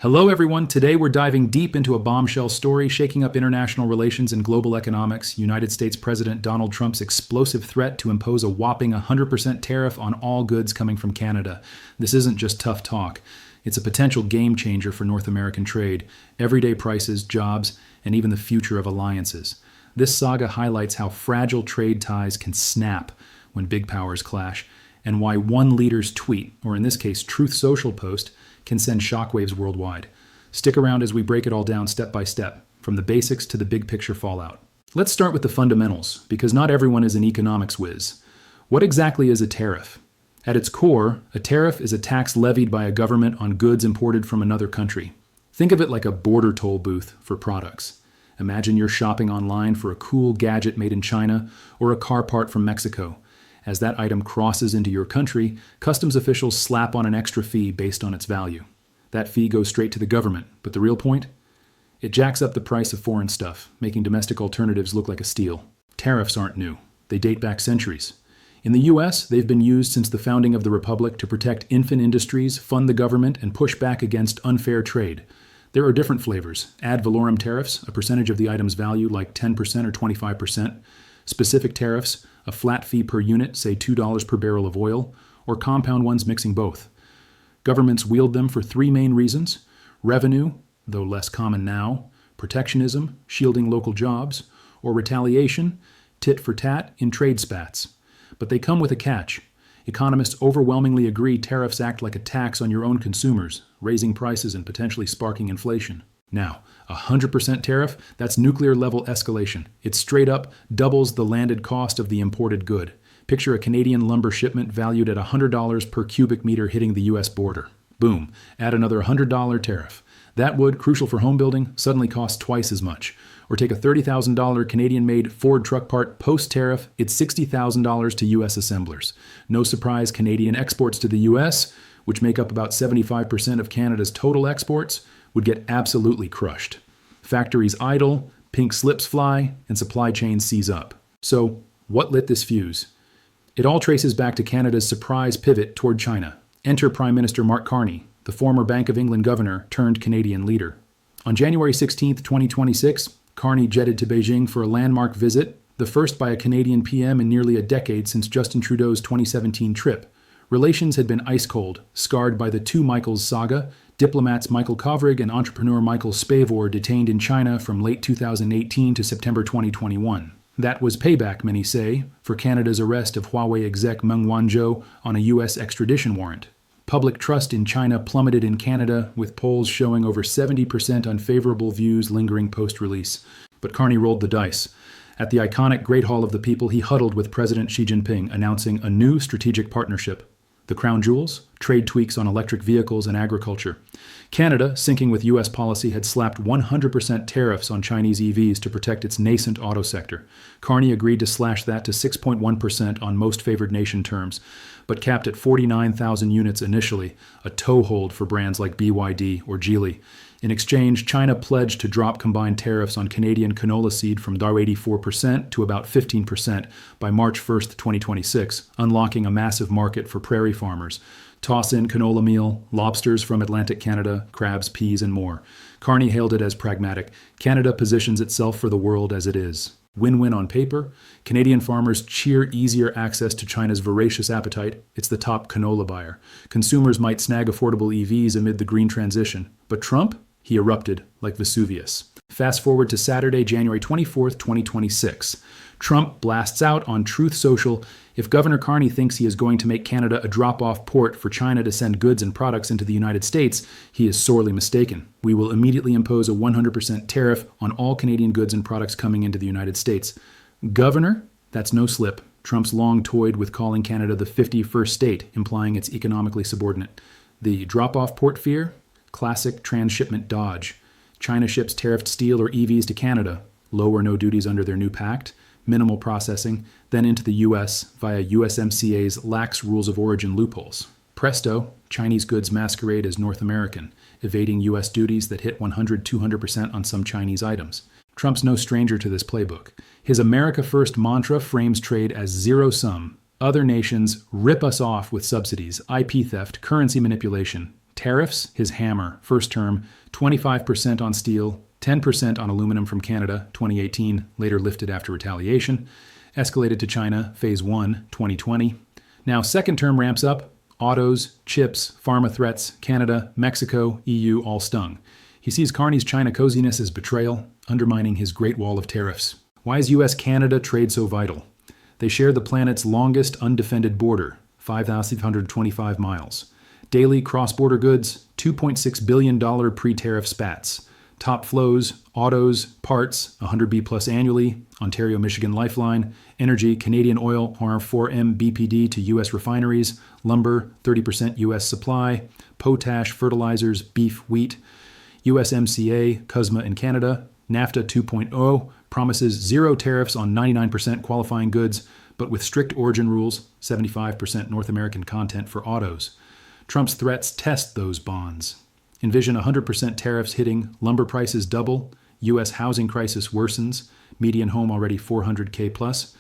Hello, everyone. Today we're diving deep into a bombshell story shaking up international relations and global economics. United States President Donald Trump's explosive threat to impose a whopping 100% tariff on all goods coming from Canada. This isn't just tough talk. It's a potential game changer for North American trade, everyday prices, jobs, and even the future of alliances. This saga highlights how fragile trade ties can snap when big powers clash, and why one leader's tweet, or in this case, Truth Social post, can send shockwaves worldwide. Stick around as we break it all down step by step, from the basics to the big picture fallout. Let's start with the fundamentals, because not everyone is an economics whiz. What exactly is a tariff? At its core, a tariff is a tax levied by a government on goods imported from another country. Think of it like a border toll booth for products. Imagine you're shopping online for a cool gadget made in China or a car part from Mexico. As that item crosses into your country, customs officials slap on an extra fee based on its value. That fee goes straight to the government, but the real point? It jacks up the price of foreign stuff, making domestic alternatives look like a steal. Tariffs aren't new. They date back centuries. In the US, they've been used since the founding of the Republic to protect infant industries, fund the government, and push back against unfair trade. There are different flavors. Ad valorem tariffs, a percentage of the item's value like 10% or 25%. Specific tariffs, a flat fee per unit, say $2 per barrel of oil, or compound ones mixing both. Governments wield them for three main reasons: revenue, though less common now, protectionism, shielding local jobs, or retaliation, tit for tat, in trade spats. But they come with a catch. Economists overwhelmingly agree tariffs act like a tax on your own consumers, raising prices and potentially sparking inflation. Now, 100% tariff, that's nuclear-level escalation. It straight up doubles the landed cost of the imported good. Picture a Canadian lumber shipment valued at $100 per cubic meter hitting the U.S. border. Boom, add another $100 tariff. That wood, crucial for home building, suddenly costs twice as much. Or take a $30,000 Canadian-made Ford truck part post-tariff, it's $60,000 to U.S. assemblers. No surprise, Canadian exports to the U.S., which make up about 75% of Canada's total exports, would get absolutely crushed. Factories idle, pink slips fly, and supply chains seize up. So, what lit this fuse? It all traces back to Canada's surprise pivot toward China. Enter Prime Minister Mark Carney, the former Bank of England governor turned Canadian leader. On January 16, 2026, Carney jetted to Beijing for a landmark visit, the first by a Canadian PM in nearly a decade since Justin Trudeau's 2017 trip. Relations had been ice cold, scarred by the Two Michaels saga, diplomats Michael Kovrig and entrepreneur Michael Spavor detained in China from late 2018 to September 2021. That was payback, many say, for Canada's arrest of Huawei exec Meng Wanzhou on a U.S. extradition warrant. Public trust in China plummeted in Canada, with polls showing over 70% unfavorable views lingering post-release. But Carney rolled the dice. At the iconic Great Hall of the People, he huddled with President Xi Jinping, announcing a new strategic partnership. The crown jewels? Trade tweaks on electric vehicles and agriculture. Canada, syncing with U.S. policy, had slapped 100% tariffs on Chinese EVs to protect its nascent auto sector. Carney agreed to slash that to 6.1% on most favored nation terms, but capped at 49,000 units initially, a toehold for brands like BYD or Geely. In exchange, China pledged to drop combined tariffs on Canadian canola seed from 84% to about 15% by March 1, 2026, unlocking a massive market for prairie farmers. Toss in canola meal, lobsters from Atlantic Canada, crabs, peas, and more. Carney hailed it as pragmatic. Canada positions itself for the world as it is. Win-win on paper. Canadian farmers cheer easier access to China's voracious appetite. It's the top canola buyer. Consumers might snag affordable EVs amid the green transition. But Trump? He erupted like Vesuvius. Fast forward to Saturday, January 24th, 2026. Trump blasts out on Truth Social, if Governor Carney thinks he is going to make Canada a drop-off port for China to send goods and products into the United States, he is sorely mistaken. We will immediately impose a 100% tariff on all Canadian goods and products coming into the United States. Governor? That's no slip. Trump's long toyed with calling Canada the 51st state, implying it's economically subordinate. The drop-off port fear? Classic transshipment dodge. China ships tariffed steel or EVs to Canada, low or no duties under their new pact, minimal processing, then into the U.S. via USMCA's lax rules of origin loopholes. Presto, Chinese goods masquerade as North American, evading U.S. duties that hit 100-200% on some Chinese items. Trump's no stranger to this playbook. His America First mantra frames trade as zero-sum. Other nations rip us off with subsidies, IP theft, currency manipulation. Tariffs, his hammer. First term, 25% on steel, 10% on aluminum from Canada, 2018, later lifted after retaliation. Escalated to China, Phase 1, 2020. Now second term ramps up. Autos, chips, pharma threats, Canada, Mexico, EU all stung. He sees Carney's China coziness as betrayal, undermining his Great Wall of tariffs. Why is US-Canada trade so vital? They share the planet's longest undefended border, 5,525 miles. Daily cross-border goods, $2.6 billion pre-tariff spats. Top flows, autos, parts, 100B plus annually, Ontario-Michigan Lifeline, energy, Canadian oil, R4M BPD to U.S. refineries, lumber, 30% U.S. supply, potash, fertilizers, beef, wheat, USMCA, CUSMA in Canada, NAFTA 2.0 promises zero tariffs on 99% qualifying goods, but with strict origin rules, 75% North American content for autos. Trump's threats test those bonds. Envision 100% tariffs hitting, lumber prices double, U.S. housing crisis worsens, median home already $400K plus,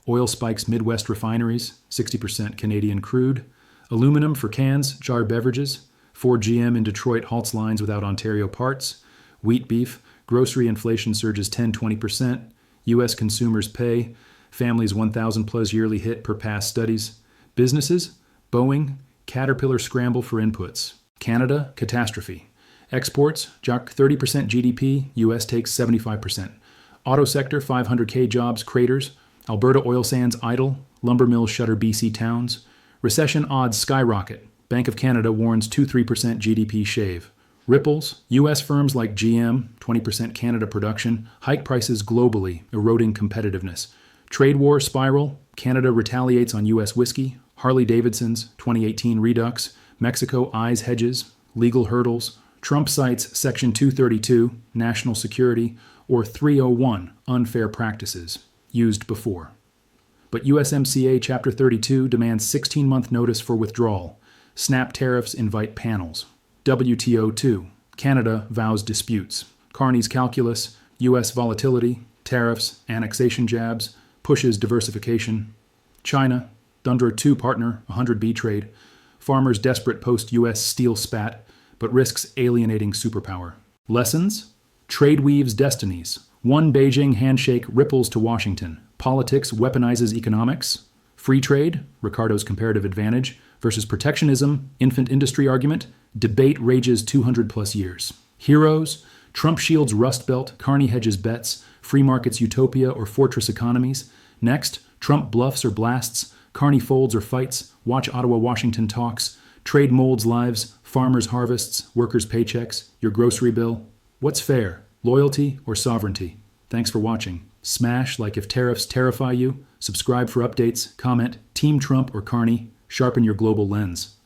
oil spikes Midwest refineries, 60% Canadian crude, aluminum for cans, jar beverages, Ford GM in Detroit halts lines without Ontario parts, wheat beef, grocery inflation surges 10-20%, U.S. consumers pay, families 1,000 plus yearly hit per past studies, businesses, Boeing, Caterpillar scramble for inputs, Canada, catastrophe, exports, jock 30% GDP, U.S. takes 75%, auto sector 500K jobs craters, Alberta oil sands idle, lumber mills shutter BC towns, recession odds skyrocket, Bank of Canada warns 2-3% GDP shave. Ripples, U.S. firms like GM, 20% Canada production, hike prices globally, eroding competitiveness. Trade war spiral, Canada retaliates on U.S. whiskey, Harley-Davidson's, 2018 redux, Mexico eyes hedges, legal hurdles, Trump cites Section 232, national security, or 301, unfair practices, used before. But USMCA Chapter 32 demands 16-month notice for withdrawal. Snap tariffs invite panels. WTO 2. Canada vows disputes. Carney's calculus, U.S. volatility, tariffs, annexation jabs, pushes diversification. China, Dundra 2 partner, 100B trade. Farmers desperate post-U.S. steel spat, but risks alienating superpower. Lessons? Trade weaves destinies. One Beijing handshake ripples to Washington. Politics weaponizes economics. Free trade, Ricardo's comparative advantage, versus protectionism, infant industry argument, debate rages 200 plus years. Heroes, Trump shields Rust Belt, Carney hedges bets, free markets utopia or fortress economies. Next, Trump bluffs or blasts, Carney folds or fights, watch Ottawa Washington talks, trade molds lives, farmers harvests, workers paychecks, your grocery bill. What's fair, loyalty or sovereignty? Thanks for watching. Smash like if tariffs terrify you, subscribe for updates, comment, Team Trump or Carney, sharpen your global lens.